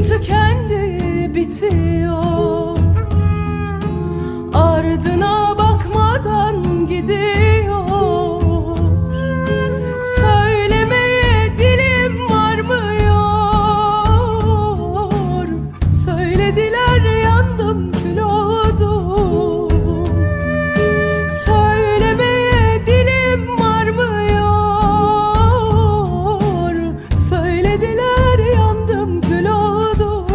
Tükendi, bitiyor. Ardına bakmadan gidiyor. Söylemeye dilim varmıyor. Söylediler, yandım, kül oldum. Söylemeye dilim varmıyor. Söylediler, yandım, kül oldum.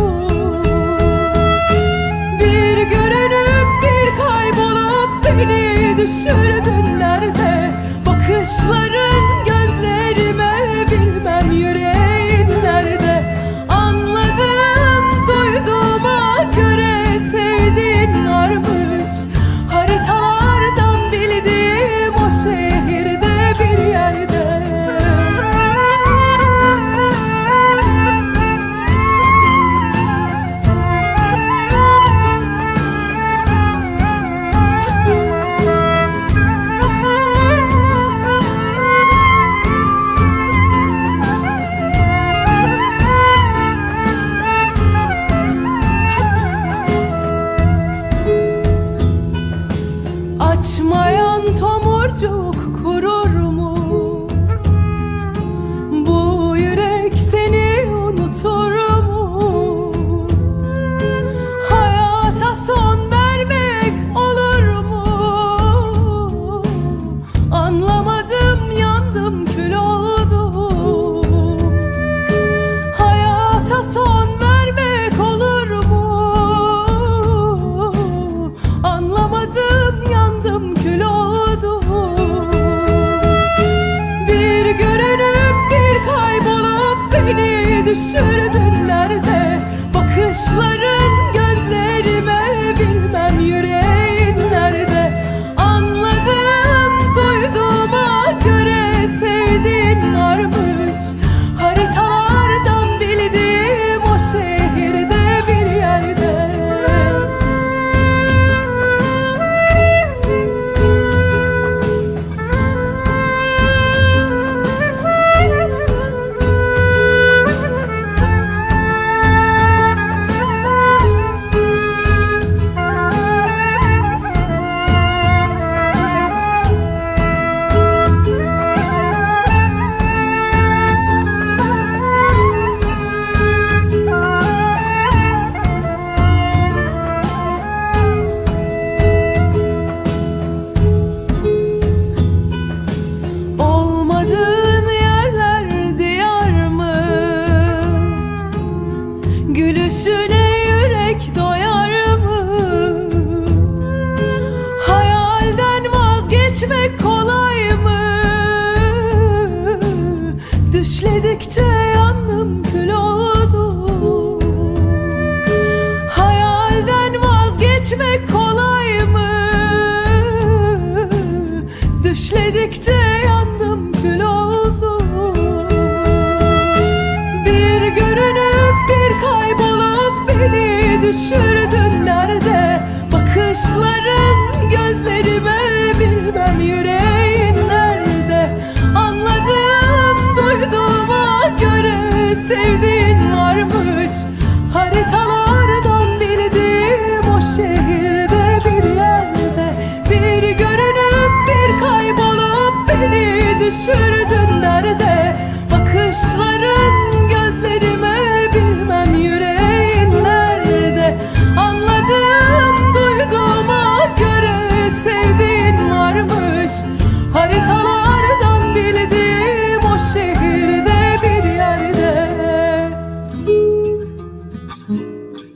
Beni düşürdün nerede? Bakışların gözlerime, bilmem yüreğin nerede? Anladım, duyduğuma göre sevdiğin varmış. Haritalardan bildiğim o şehirde bir yerde. Açmayan tomurcuk kurur mu? Bu yürek seni unutur mu? Hayata son vermek olur mu? Anlamadım, yandım, kül oldum. Hayata son vermek olur mu? Anlamadım, yandım, kül oldum. Bir görünüp bir kaybolup beni düşürdün nerede? Bakışların gözlerime, bilmem yüreğin nerede? Anladım, duyduğuma göre sevdiğin varmış. Haritalardan bildiğim o şehirde bir yerde. Gülüşüne yürek doyar mı? Hayalden vazgeçmek kolay mı? Düşledikçe yandım, kül oldum. Hayalden vazgeçmek kolay mı? Düşledikçe yandım, kül oldum. Bir görünüp bir kaybolup beni düşürdün nerede? Bakışların gözlerime, bilmem yüreğin nerede? Anladım, duyduğuma göre sevdiğin varmış. Haritalardan bildiğim o şehirde bir yerde. Bir görünüp bir kaybolup beni düşürdün nerede? Bakışların